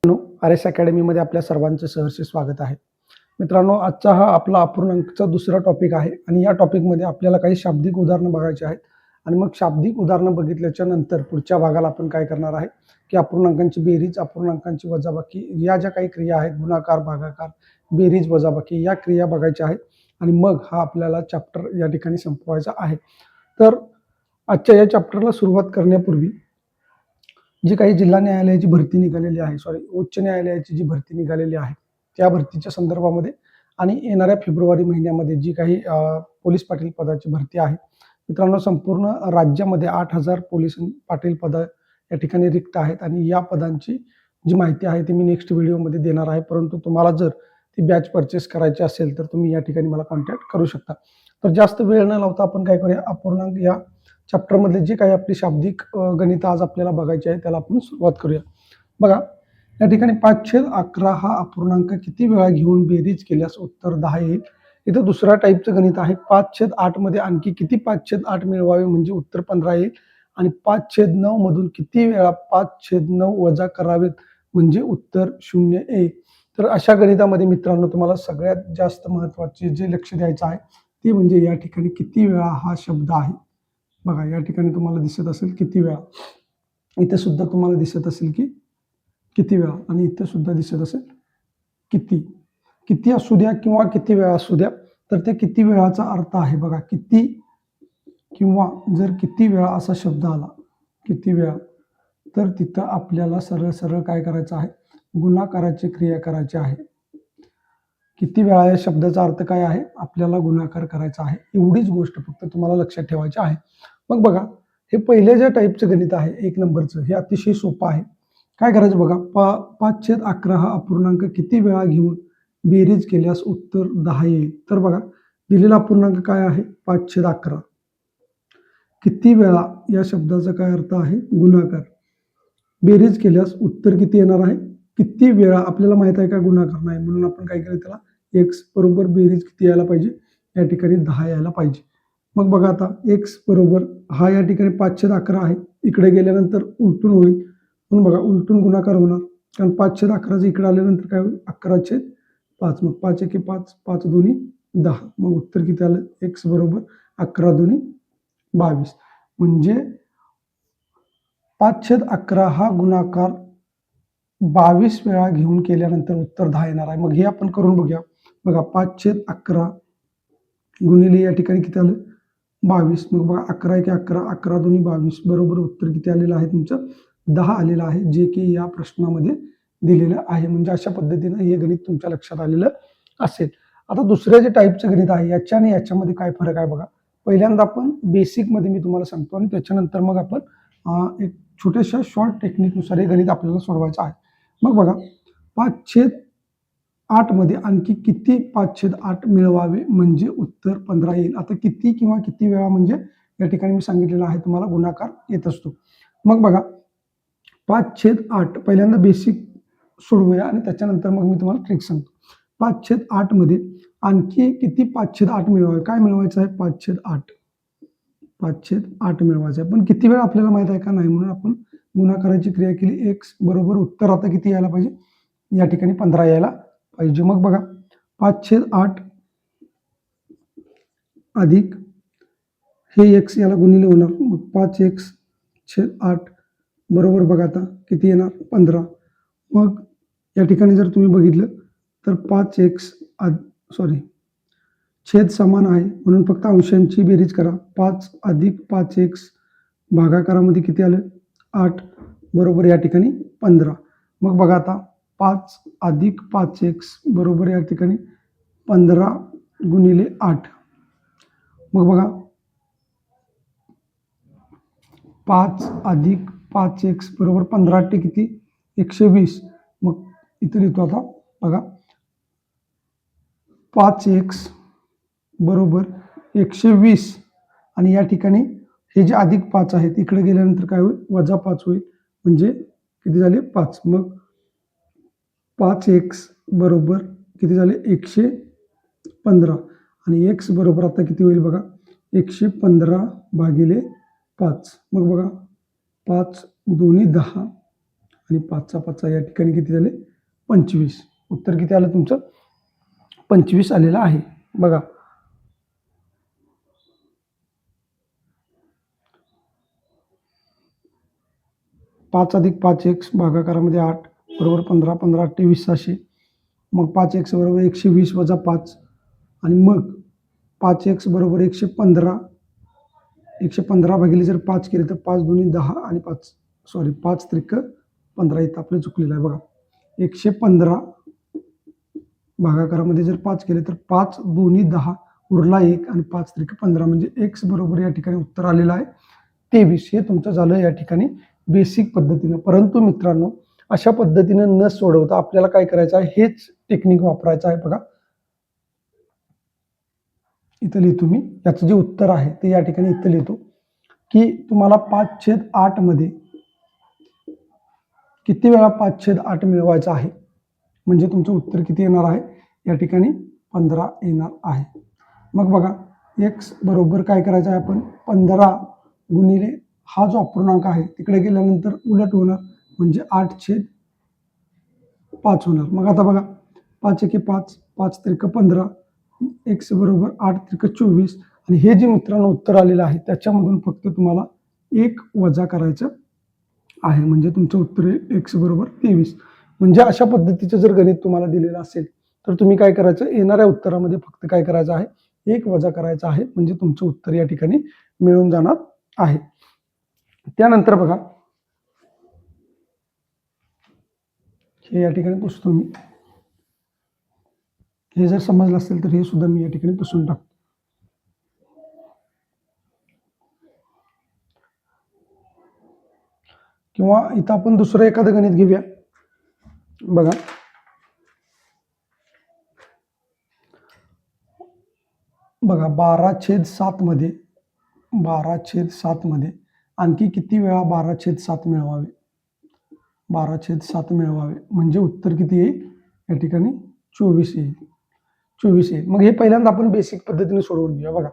RS अकॅडमीमध्ये आपल्या सर्वांचे सहर्ष स्वागत आहे. मित्रांनो, आजचा हा आपला अपूर्णांकचा दुसरा टॉपिक आहे आणि या टॉपिकमध्ये आपल्याला काही शाब्दिक उदाहरणं बघायची आहेत आणि मग शाब्दिक उदाहरणं बघितल्याच्या नंतर पुढच्या भागाला आपण काय करणार आहे की अपूर्णांकांची बेरीज, अपूर्णांकांची वजाबाकी या ज्या काही क्रिया आहेत, गुणाकार, भागाकार, बेरीज, वजाबाकी या क्रिया बघायच्या आहेत आणि मग हा आपल्याला चॅप्टर या ठिकाणी संपवायचा आहे. तर आजच्या या चॅप्टरला सुरुवात करण्यापूर्वी जी काही जिल्हा न्यायालयाची भरती निघालेली आहे, उच्च न्यायालयाची जी भरती निघालेली आहे त्या भरतीच्या संदर्भामध्ये आणि येणाऱ्या फेब्रुवारी महिन्यामध्ये जी काही पोलीस पाटील पदाची भरती आहे, मित्रांनो संपूर्ण राज्यामध्ये 8,000 पोलीस पाटील पद या ठिकाणी रिक्त आहेत आणि या पदांची जी माहिती आहे ती मी नेक्स्ट व्हिडिओमध्ये देणार आहे. परंतु तुम्हाला जर ती बॅच परचेस करायची असेल तर तुम्ही या ठिकाणी मला कॉन्टॅक्ट करू शकता. तर जास्त वेळ न लावता आपण काय करूया, अपूर्णांक या चॅप्टरमधले जी काही आपली शाब्दिक गणित आज आपल्याला बघायची आहे त्याला आपण सुरुवात करूया. बघा, या ठिकाणी 5/11 हा अपूर्णांक किती वेळा घेऊन बेरीज केल्यास उत्तर 10 येईल. इथं दुसऱ्या टाईपचं गणित आहे. 5/8 मध्ये आणखी किती 5/8 मिळवावे म्हणजे उत्तर 15 येईल आणि 5/9 मधून किती वेळा 5/9 वजा करावेत म्हणजे उत्तर 0 येईल. तर अशा गणितामध्ये मित्रांनो तुम्हाला सगळ्यात जास्त महत्त्वाचे जे लक्ष द्यायचं आहे ते म्हणजे या ठिकाणी किती वेळा हा शब्द आहे. बघा, या ठिकाणी तुम्हाला दिसत असेल किती वेळा, इथे सुद्धा तुम्हाला दिसत असेल की किती वेळा आणि इथे सुद्धा दिसत असेल किती. किती असू द्या किंवा किती वेळा असू द्या, तर त्या किती वेळाचा अर्थ आहे बघा, किती किंवा जर किती वेळा असा शब्द आला, किती वेळा, तर तिथं आपल्याला सरळ सरळ काय करायचं आहे, गुणाकाराची क्रिया करायची आहे. किती वेळा या शब्दाचा अर्थ काय आहे, आपल्याला गुणाकार करायचा आहे. एवढीच गोष्ट फक्त तुम्हाला लक्षात ठेवायची आहे. मग बघा, हे पहिले ज्या टाईपचं गणित आहे 1 नंबरचं, हे अतिशय सोपं आहे. काय करायचं बघा, 5/11 हा अपूर्णांक किती वेळा घेऊन बेरीज केल्यास उत्तर 10 येईल. तर बघा, दिलेला अपूर्णांक काय आहे, 5/11. किती वेळा या शब्दाचा काय अर्थ आहे, गुणाकार. बेरीज केल्यास उत्तर किती येणार आहे, किती वेळा. आपल्याला माहित आहे का गुणाकार नाही, म्हणून आपण काय केलं त्याला एक्स बरोबर बेरीज किती यायला पाहिजे, या ठिकाणी 10 यायला पाहिजे. मग बघा आता एक्स बरोबर हा या ठिकाणी 5/11 आहे, इकडे गेल्यानंतर उलटून होईल म्हणून बघा उलटून गुणाकार होणार, कारण 5/11 इकडे आल्यानंतर काय होईल 11/5. मग 5 एके 5, 5 दोन्ही 10. मग उत्तर किती आलं, एक्स बरोबर 11 दोन्ही 22. म्हणजे 5/11 हा गुणाकार 22 वेळा घेऊन केल्यानंतर उत्तर 10 येणार आहे. मग हे आपण करून बघूया. बघा, 5/11 गुणिले या ठिकाणी किती आलं, 22. मग बघा 11 एके 11, 11 दोन्ही 22 बरोबर उत्तर किती आलेलं आहे तुमचं, 10 आलेलं आहे, जे की या प्रश्नामध्ये दिलेलं आहे. म्हणजे अशा पद्धतीनं हे गणित तुमच्या लक्षात आलेलं असेल. आता दुसऱ्या जे टाईपचं गणित आहे याच्या आणि याच्यामध्ये काय फरक आहे बघा. पहिल्यांदा आपण बेसिकमध्ये मी तुम्हाला सांगतो आणि त्याच्यानंतर मग आपण एक छोट्याशा शॉर्ट टेक्निकनुसार हे गणित आपल्याला सोडवायचं आहे. मग बघा, 5/8 मध्ये आणखी किती 5/8 मिळवावे म्हणजे उत्तर 15 येईल. आता किती किंवा किती वेळा म्हणजे या ठिकाणी मी सांगितलेलं आहे तुम्हाला गुणाकार येत असतो. मग बघा, 5/8 पहिल्यांदा बेसिक सोडवूया आणि त्याच्यानंतर मग मी तुम्हाला ट्रिक सांगतो. 5/8 मध्ये आणखी किती 5/8 मिळवावे, काय मिळवायचं आहे, 5/8 मिळवायचं आहे. पण किती वेळा आपल्याला माहित आहे का नाही, म्हणून आपण गुणाकाराची क्रिया केली. एक्स बरोबर उत्तर आता किती यायला पाहिजे, या ठिकाणी 15 यायला पाहिजे. मग बघा, 5/8 अधिक हे एक्स याला गुणिले होणार, मग 5x/8 बरोबर बघा आता किती येणार, 15. मग या ठिकाणी जर तुम्ही बघितलं तर 5x छेद समान आहे म्हणून फक्त अंशांची बेरीज करा. 5 अधिक 5x भागाकारामध्ये किती आलं, 8 बरोबर या ठिकाणी 15. मग बघा आता 5 अधिक 5x बरोबर या ठिकाणी 15 गुणिले 8. मग बघा, 5 अधिक 5x बरोबर 15 किती, 120. मग इथे लिहितो आता बघा, 5x बरोबर 120 आणि या ठिकाणी हे जे अधिक 5 आहेत इकडे गेल्यानंतर काय होईल, वजा 5 होईल, म्हणजे किती झाले 5. मग 5x बरोबर किती झाले, 115 आणि x बरोबर आता किती होईल बघा, 115 भागिले 5. मग बघा, 5 दोन्ही 10 आणि 5चा 5 या ठिकाणी किती झाले 25. उत्तर किती आलं तुमचं 25 आलेलं आहे. बघा 5 अधिक 5x भागाकारामध्ये 8 बरोबर 15, 15 28 600. मग 5x बरोबर 120 वजा 5 आणि मग 5x बरोबर 115. 115 भागिले जर 5 केले तर 5 दुनी 10 आणि 5 त्रिक 15. इथं आपलं चुकलेलं आहे बघा. 115 भागाकारामध्ये जर 5 केले तर 5 दोन्ही 10 उरला 1 आणि 5 त्रिक 15 म्हणजे x बरोबर या ठिकाणी उत्तर आलेलं आहे 23. हे तुमचं झालं या ठिकाणी बेसिक पद्धतीनं. परंतु मित्रांनो अशा पद्धतीनं न सोडवता आपल्याला काय करायचं आहे हेच टेक्निक वापरायचं आहे. बघा इथं लिहितो मी याचं जे उत्तर आहे ते या ठिकाणी इथं लिहितो की तुम्हाला 5/8 मध्ये किती वेळा 5/8 मिळवायचं आहे म्हणजे तुमचं उत्तर किती येणार आहे या ठिकाणी 15 येणार आहे. मग बघा x बरोबर काय करायचं आहे आपण 15 गुणिले हा जो अपूर्णांक आहे तिकडे गेल्यानंतर उलट होणार म्हणजे 8/5 होणार. मग आता बघा 5 एके 5 5 त्रिक 15 x बरोबर 8 त्रिक 24 आणि हे जे मित्रांनो उत्तर आलेलं आहे त्याच्यामधून फक्त तुम्हाला 1 वजा करायचं आहे म्हणजे तुमचं उत्तर आहे x बरोबर 23. म्हणजे अशा पद्धतीचं जर गणित तुम्हाला दिलेलं असेल तर तुम्ही काय करायचं येणाऱ्या उत्तरामध्ये फक्त काय करायचं आहे 1 वजा करायचं आहे म्हणजे तुमचं उत्तर या ठिकाणी मिळून जाणार आहे. त्यानंतर बघा हे या ठिकाणी पुसतो मी. हे जर समजलं असेल तर हे सुद्धा मी या ठिकाणी पुसून टाकतो. किंवा इथं आपण दुसरं एखादं गणित घेऊया. बघा बघा 12/7 मध्ये 12/7 मध्ये आणखी किती वेळा 12/7 मिळवावे 12/7 मिळवावे म्हणजे उत्तर किती येईल या ठिकाणी 24 येईल 24 येईल. मग हे पहिल्यांदा आपण बेसिक पद्धतीने सोडवून घेऊया. बघा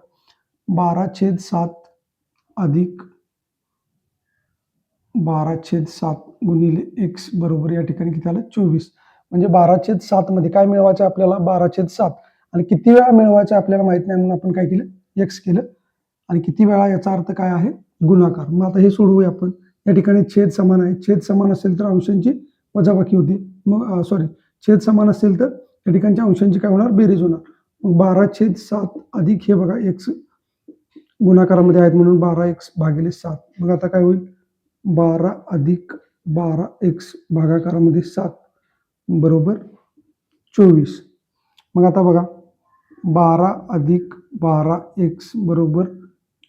12/7 अधिक 12/7 गुणिले x बरोबर या ठिकाणी किती आलं 24. म्हणजे 12/7 मध्ये काय मिळवायचं आपल्याला 12/7 आणि किती वेळा मिळवायचं आपल्याला माहित नाही म्हणून आपण काय केलं x केलं आणि किती वेळा याचा अर्थ काय आहे गुणाकार. मग आता हे सोडवूया आपण. या ठिकाणी छेद समान आहे. छेद समान असेल तर अंशांची वजाबाकी होते. मग छेद समान असेल तर या ठिकाणच्या अंशांची काय होणार बेरीज होणार. मग 12/7 अधिक हे बघा x गुणाकारामध्ये आहेत म्हणून 12x भागिले 7. मग आता काय होईल 12 अधिक 12x भागाकारामध्ये 7 बरोबर 24. मग आता बघा 12 अधिक 12x बरोबर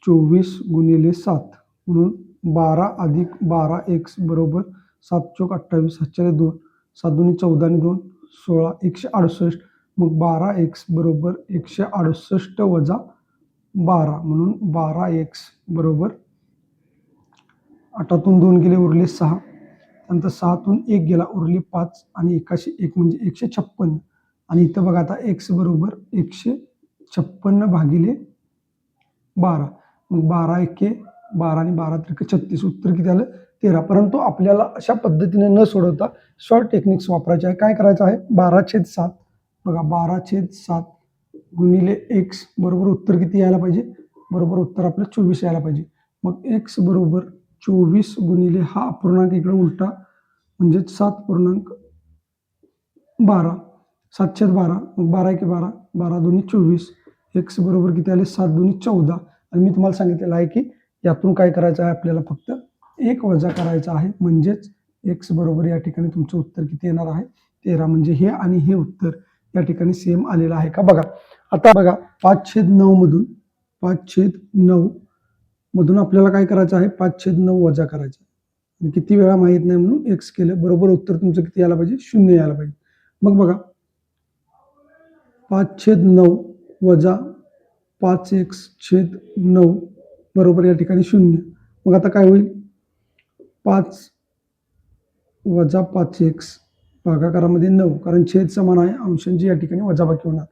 24 गुणिले 7 म्हणून 12 अधिक 12x बरोबर 7 चोक 28 हातच्याला 2 7 दुनी 14 आणि 2 16 168. मग 12x बरोबर 168 वजा 12 म्हणून 12x बरोबर 8तून 2 गेले उरले 6 नंतर 6तून 1 गेला उरले 5 आणि 1 म्हणजे 156 आणि इथं बघा आता x बरोबर 156 भागिले 12 मग 12 एके 12 आणि 12 त्रिक 36 उत्तर किती आलं 13. परंतु आपल्याला अशा पद्धतीने न सोडवता शॉर्ट टेक्निक्स वापरायचे आहे. काय करायचं आहे 12/7 बघा 12/7 गुणिले x बरोबर उत्तर किती यायला पाहिजे बरोबर उत्तर आपलं 24 यायला पाहिजे. मग x बरोबर 24 गुणिले हा अपूर्णांक इकडे उलटा म्हणजे 7.12 7/12 मग 12 एके 12 12 दुनी 24 x बरोबर किती आले 7 दुनी 14 आणि मी तुम्हाला सांगितलेलं आहे की यातून काय करायचं आहे आपल्याला फक्त 1 वजा करायचं आहे म्हणजेच x बरोबर या ठिकाणी तुमचं उत्तर किती येणार आहे 13. म्हणजे हे आणि हे उत्तर या ठिकाणी सेम आलेलं आहे का बघा. आता बघा 5/9 मधून 5/9 मधून आपल्याला काय करायचं आहे 5/9 वजा करायचं किती वेळा माहित नाही म्हणून x केलं बरोबर उत्तर तुमचं किती यायला पाहिजे 0 यायला पाहिजे. मग बघा 5/9 वजा 5x/9 बरोबर या ठिकाणी 0. मग आता काय होईल 5 वजा 5x भागाकारामध्ये 9 कारण छेद समान आहे अंशांची या ठिकाणी वजाबाकी होणार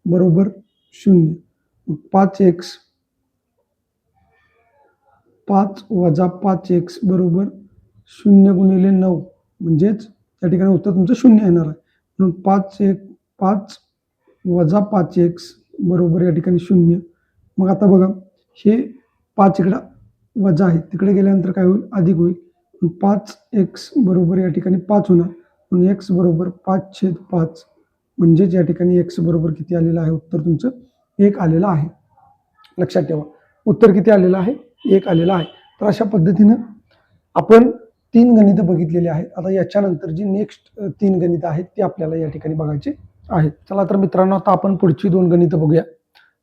बरोबर 0. 5x 5 वजा 5x बरोबर 0 गुणिले 9 म्हणजेच त्या ठिकाणी उत्तर तुमचं 0 येणार आहे. म्हणून 5 वजा 5x बरोबर या ठिकाणी 0. मग आता बघा हे 5 इकडं वजा आहे, तिकडे गेल्यानंतर काय होईल, अधिक होईल. 5x बरोबर या ठिकाणी 5 होणार. म्हणून x बरोबर 5/5 म्हणजेच या ठिकाणी x बरोबर किती आलेलं आहे, उत्तर तुमचं 1 आलेलं आहे. लक्षात ठेवा, उत्तर किती आलेलं आहे, 1 आलेलं आहे. तर अशा पद्धतीनं आपण 3 गणितं बघितलेली आहेत. आता याच्यानंतर जी नेक्स्ट 3 गणितं आहेत ती आपल्याला या ठिकाणी बघायची आहेत. चला तर मित्रांनो, आता आपण पुढची 2 गणितं बघूया.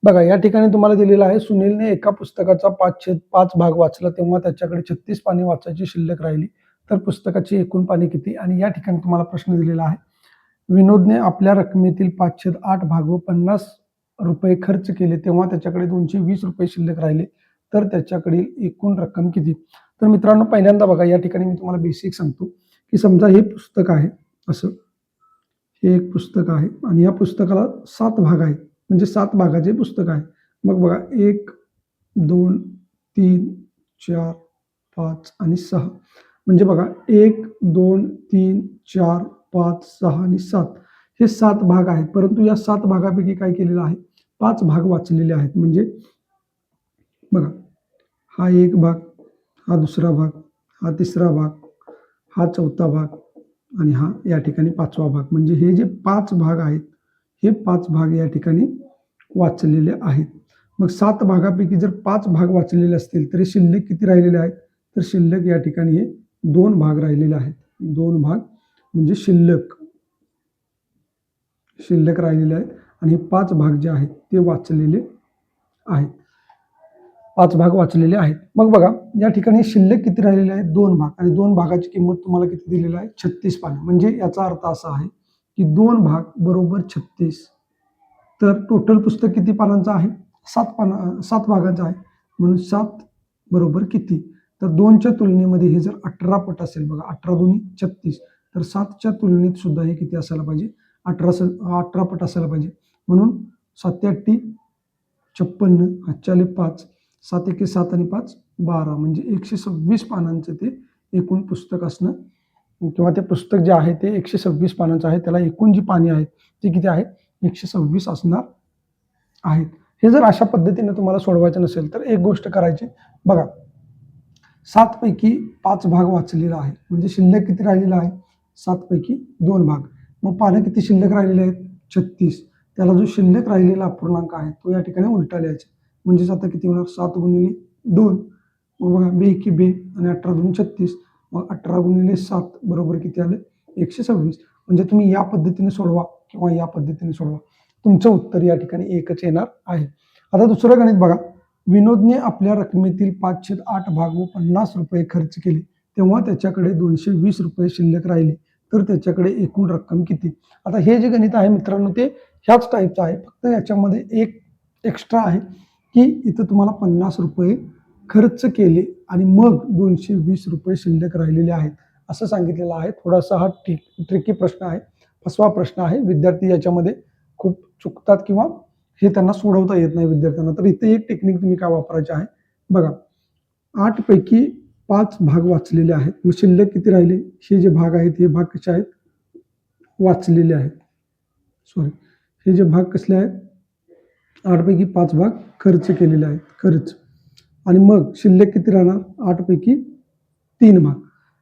बघा या ठिकाणी तुम्हाला दिलेलं आहे, सुनीलने एका पुस्तकाचा 5/5 भाग वाचला तेव्हा त्याच्याकडे 36 पाने वाचायची शिल्लक राहिली, तर पुस्तकाची एकूण पाने किती? आणि या ठिकाणी तुम्हाला प्रश्न दिलेला आहे, विनोदने आपल्या रकमेतील 5/8 भाग व 50 रुपये खर्च केले तेव्हा त्याच्याकडे 220 रुपये शिल्लक राहिले, तर त्याच्याकडील एकूण रक्कम किती? तर मित्रांनो, पहिल्यांदा बघा या ठिकाणी मी तुम्हाला बेसिक सांगतो की समजा हे पुस्तक आहे, असं हे एक पुस्तक आहे आणि या पुस्तकाला 7 भाग आहेत, म्हणजे 7 भागाचे पुस्तक आहे. मग बघा 1, 2, 3, 4, 5 आणि 6. म्हणजे बघा 1, 2, 3, 4, 5, 6 आणि 7 हे 7 भाग आहेत. परंतु या 7 भागापैकी काय केलेलं आहे, 5 भाग वाचलेले आहेत. म्हणजे बघा हा एक भाग, हा दुसरा भाग, हा तिसरा भाग, हा चौथा भाग आणि हा या ठिकाणी 5वा भाग. म्हणजे हे जे 5 भाग आहेत, हे 5 भाग या ठिकाणी वाचलेले आहेत. मग 7 भागापैकी जर 5 भाग वाचलेले असतील तर शिल्लक किती राहिलेले आहेत, तर शिल्लक या ठिकाणी हे 2 भाग राहिलेले आहेत. 2 भाग म्हणजे शिल्लक राहिलेले आहेत आणि हे 5 भाग जे आहेत ते वाचलेले आहेत. 5 भाग वाचलेले आहेत. मग बघा या ठिकाणी शिल्लक किती राहिलेले आहेत, 2 भाग, आणि 2 भागाची किंमत तुम्हाला किती दिलेली आहे, 36 पानं. म्हणजे याचा अर्थ असा आहे की 2 भाग बरोबर 36. तर टोटल पुस्तक किती पानांचं आहे, 7 भागांचं आहे. म्हणून 7 बरोबर किती, तर 2च्या तुलनेमध्ये हे जर 18 पट असेल, बघा 18 दुनी 36, तर 7च्या तुलनेत सुद्धा हे किती असायला पाहिजे, 18 पट असायला पाहिजे. म्हणून 7 8 56, 5 5, 7 1 7 आणि 5 12, म्हणजे 126 पानांचं ते एकूण पुस्तक असणं, किंवा ते पुस्तक जे आहे ते 126 पानांचं आहे. त्याला एकूण जी पाने आहेत ती किती आहेत, 126 असणार आहेत. हे जर अशा पद्धतीने तुम्हाला सोडवायचं नसेल तर एक गोष्ट करायची, बघा 7 पैकी 5 भाग वाचलेला आहे, म्हणजे शिल्लक किती राहिलेला आहे, 7 पैकी 2 भाग. मग पानं किती शिल्लक राहिलेले आहेत, 36. त्याला जो शिल्लक राहिलेला अपूर्णांक आहे तो या ठिकाणी उलटा लिहायचा. म्हणजेच आता किती होणार, 7 गुणिले 2, मग बघा 2 एकी 2 आणि 18 2 36, मग 18 गुणिले 7 बरोबर किती आले, 126. म्हणजे तुम्ही या पद्धतीने सोडवा किंवा या पद्धतीने सोडवा, तुमचं उत्तर या ठिकाणी एकच येणार आहे. आता दुसरं गणित बघा, विनोदने आपल्या रकमेतील 5/8 भाग व 50 रुपये खर्च केले तेव्हा त्याच्याकडे 220 रुपये शिल्लक राहिले, तर त्याच्याकडे एकूण रक्कम किती? आता हे जे गणित आहे मित्रांनो ते ह्याच टाईपचं आहे, फक्त याच्यामध्ये एक एक्स्ट्रा आहे की इथं तुम्हाला 50 रुपये खर्च केले आणि मग 220 रुपये शिल्लक राहिलेले आहेत असं सांगितलेलं आहे. थोडासा हा ट्रिकी प्रश्न आहे, फसवा प्रश्न आहे. विद्यार्थी याच्यामध्ये खूप चुकतात किंवा हे त्यांना सोडवता येत नाही विद्यार्थ्यांना. तर इथे एक टेक्निक तुम्ही काय वापरायचे आहे, बघा 8 पैकी 5 भाग वाचलेले आहेत, मग शिल्लक किती राहिले, हे जे भाग आहेत हे भाग कसे आहेत, वाचलेले आहेत. हे जे भाग कसले आहेत, 8 पैकी 5 भाग खर्च केलेले आहेत, खर्च. आणि मग शिल्लक किती राहणार, 8 पैकी 3 भाग.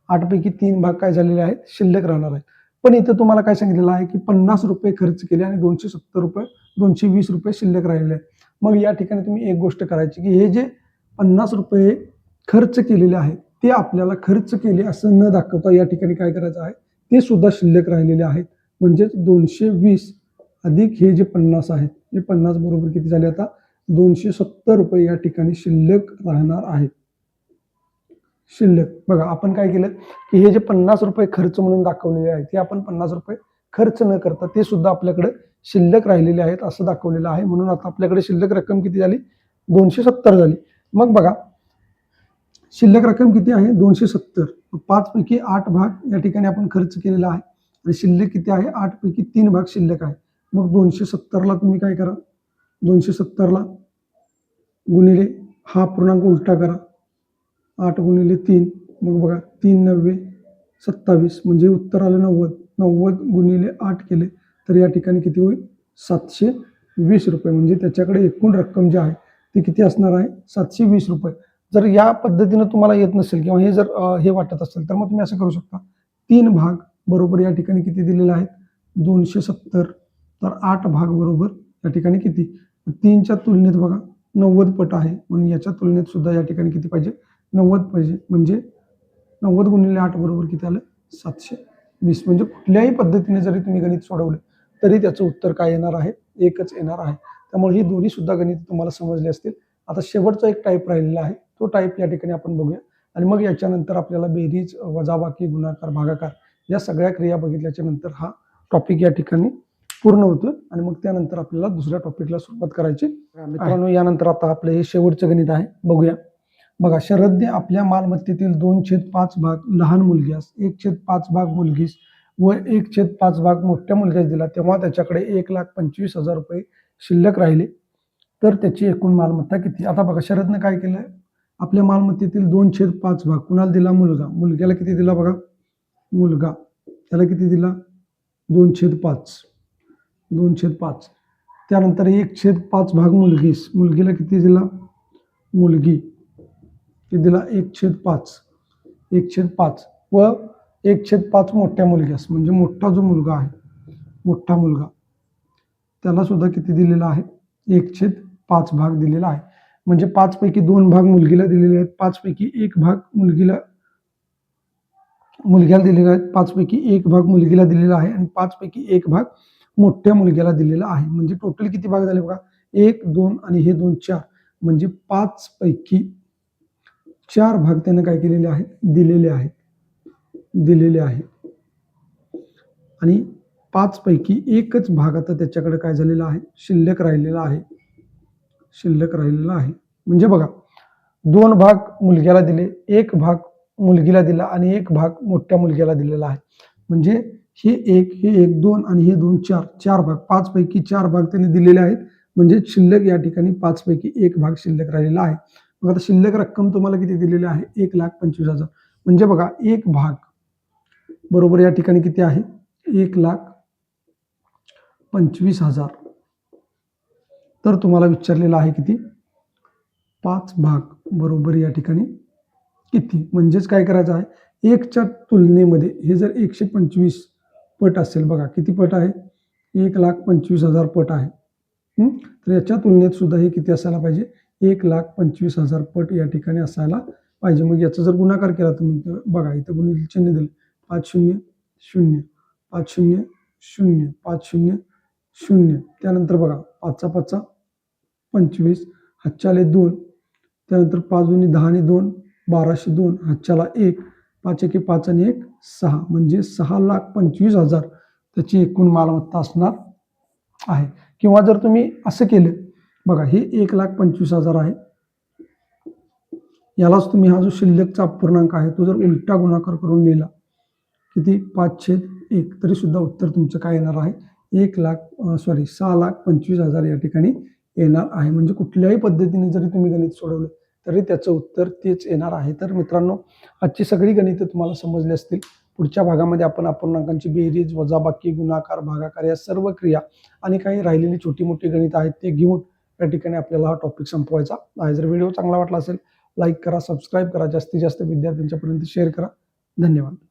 8 पैकी 3 भाग काय झालेले आहेत, शिल्लक राहणार आहेत. पण इथं तुम्हाला काय सांगितलेलं आहे की 50 रुपये खर्च केले आणि 220 रुपये शिल्लक राहिलेले आहेत. मग या ठिकाणी तुम्ही एक गोष्ट करायची की हे जे 50 रुपये खर्च केलेले आहेत ते आपल्याला खर्च केले असं न दाखवता या ठिकाणी काय करायचं आहे, ते सुद्धा शिल्लक राहिलेले आहेत. म्हणजेच 220 अधिक हे जे 50 आहेत, हे 50 बरोबर किती झाले, आता 270 रुपये या ठिकाणी शिल्लक राहणार आहेत. शिल्लक बघा आपण काय केलं की हे जे 50 रुपये खर्च म्हणून दाखवलेले आहेत, ते आपण 50 रुपये खर्च न करता ते सुद्धा आपल्याकडे शिल्लक राहिलेले आहेत असं दाखवलेलं आहे. म्हणून आता आपल्याकडे शिल्लक रक्कम किती झाली, 270 झाली. मग बघा शिल्लक रक्कम किती आहे, 270. 5 पैकी 8 भाग या ठिकाणी आपण खर्च केलेला आहे आणि शिल्लक किती आहे, 8 पैकी 3 भाग शिल्लक आहे. मग 270ला तुम्ही काय करा, 270ला गुणिले हा पूर्णांक उलटा करा, 8 गुणिले 3, मग बघा 3 9 27 म्हणजे उत्तर आलं 90. 90 गुणिले 8 केले तर या ठिकाणी किती होईल? 720 रुपये. म्हणजे त्याच्याकडे एकूण रक्कम जी आहे ती किती असणार आहे? 720 रुपये. जर या पद्धतीनं तुम्हाला येत नसेल किंवा हे जर हे वाटत असेल तर मग तुम्ही असं करू शकता. 3 भाग बरोबर या ठिकाणी किती दिलेले आहेत? 270. तर 8 भाग बरोबर या ठिकाणी किती? 3च्या तुलनेत बघा 90 पट आहे म्हणून याच्या तुलनेत सुद्धा या ठिकाणी किती पाहिजे? 90 पाहिजे. म्हणजे 90 गुणिले 8 बरोबर किती आलं? 720. म्हणजे कुठल्याही पद्धतीने जरी तुम्ही गणित सोडवले तरी त्याचं उत्तर काय येणार आहे? एकच येणार आहे. त्यामुळे ही दोन्ही सुद्धा गणित तुम्हाला समजले असतील. आता शेवटचा एक टाईप राहिलेला आहे. तो टाईप या ठिकाणी आपण बघूया आणि मग याच्यानंतर आपल्याला बेरीज, वजाबाकी, गुणाकार, भागाकार या सगळ्या क्रिया बघितल्याच्या नंतर हा टॉपिक या ठिकाणी पूर्ण होतो आणि मग त्यानंतर आपल्याला दुसऱ्या टॉपिकला सुरुवात करायची. मित्रांनो, यानंतर आता आपलं हे शेवटचं गणित आहे, बघूया. बघा, शरदने आपल्या मालमत्तेतील 2/5 भाग लहान मुलग्यास, 1/5 भाग मुलगीस व 1/5 भाग मोठ्या मुलग्यास दिला, तेव्हा त्याच्याकडे 1,25,000 रुपये शिल्लक राहिले. तर त्याची एकूण मालमत्ता किती? आता बघा, शरदने काय केलं? आपल्या मालमत्तेतील 2/5 भाग कुणाला दिला? मुलगा. मुलग्याला किती दिला बघा? मुलगा त्याला किती दिला? 2/5. 2/5. त्यानंतर 1/5 भाग मुलगीस. मुलगीला किती दिला? मुलगी किती दिला? 1/5. 1/5 व 1/5 मोठ्या मुलग्यास, म्हणजे मोठा जो मुलगा आहे, मोठा मुलगा, त्याला सुद्धा किती दिलेला आहे? 1/5 भाग दिलेला आहे. म्हणजे 5 पैकी 2 भाग मुलगीला दिलेले आहेत, 5 पैकी 1 भाग मुलग्याला दिलेला आहे, 5 पैकी 1 भाग मुलगीला दिलेला आहे आणि 5 पैकी 1 भाग मोठ्या मुलग्याला दिलेला आहे. म्हणजे टोटल किती भाग झाले बघा? 1, 2 आणि हे 2, 4. म्हणजे 5 पैकी 4 भाग त्याने काय केलेले आहेत? दिलेले आहेत. आणि 5 पैकी 1च भाग आता त्याच्याकडे काय झालेला आहे? शिल्लक राहिलेला आहे. म्हणजे बघा, 2 भाग मुलग्याला दिले, 1 भाग मुलगीला दिला आणि 1 भाग मोठ्या मुलग्याला दिलेला आहे. म्हणजे हे 1, 2 आणि हे 2, 4. 4 भाग, 5 पैकी 4 भाग त्यांनी दिलेले आहेत. म्हणजे शिल्लक या ठिकाणी 5 पैकी 1 भाग शिल्लक राहिलेला आहे. मग आता शिल्लक रक्कम तुम्हाला किती दिलेली आहे? 1,25,000. म्हणजे बघा, 1 भाग बरोबर या ठिकाणी किती आहे? 1,25,000. तर तुम्हाला विचारलेलं आहे किती? 5 भाग बरोबर या ठिकाणी किती? म्हणजेच काय करायचं आहे? 1च्या तुलनेमध्ये हे जर 125 पट असेल, बघा किती पट आहे? 1,25,000 पट आहे. तर याच्या तुलनेत सुद्धा हे किती असायला पाहिजे? 1,25,000 पट या ठिकाणी असायला पाहिजे. मग याचा जर गुणाकार केला तुम्ही, बघा इथं गुणिले चिन्ह दिले, 5 0 0, 5 0 0, 5 0 0. त्यानंतर बघा, 5 5 25, हातच्याले 2, त्यानंतर 5 दुनी 10 आणि 2, 1202, हातच्याला 1, 5 1 5 आणि 1 6. म्हणजे 6,25,000 त्याची एकूण मालमत्ता असणार आहे. किंवा जर तुम्ही असं केलं, बघा हे 1,25,000 आहे, यालाच तुम्ही हा जो शिल्लकचा अपूर्णांक आहे तो जर उलटा गुणाकार करून लिहिला, किती? 5/1, तरी सुद्धा उत्तर तुमचं काय येणार आहे? 6,25,000 या ठिकाणी येणार आहे. म्हणजे कुठल्याही पद्धतीने जरी तुम्ही गणित सोडवलं तरी त्याचं उत्तर तेच येणार आहे. तर मित्रांनो, आजची सगळी गणितं तुम्हाला समजली असतील. पुढच्या भागामध्ये आपण अपूर्णांकांची बेरीज, वजाबाकी, गुणाकार, भागाकार या सर्व क्रिया आणि काही राहिलेली छोटी मोठी गणित आहेत ते घेऊन या ठिकाणी आपल्याला हा टॉपिक संपवायचा आहे. जर व्हिडिओ चांगला वाटला असेल, लाईक करा, सबस्क्राईब करा, जास्तीत जास्त विद्यार्थ्यांच्यापर्यंत शेअर करा. धन्यवाद.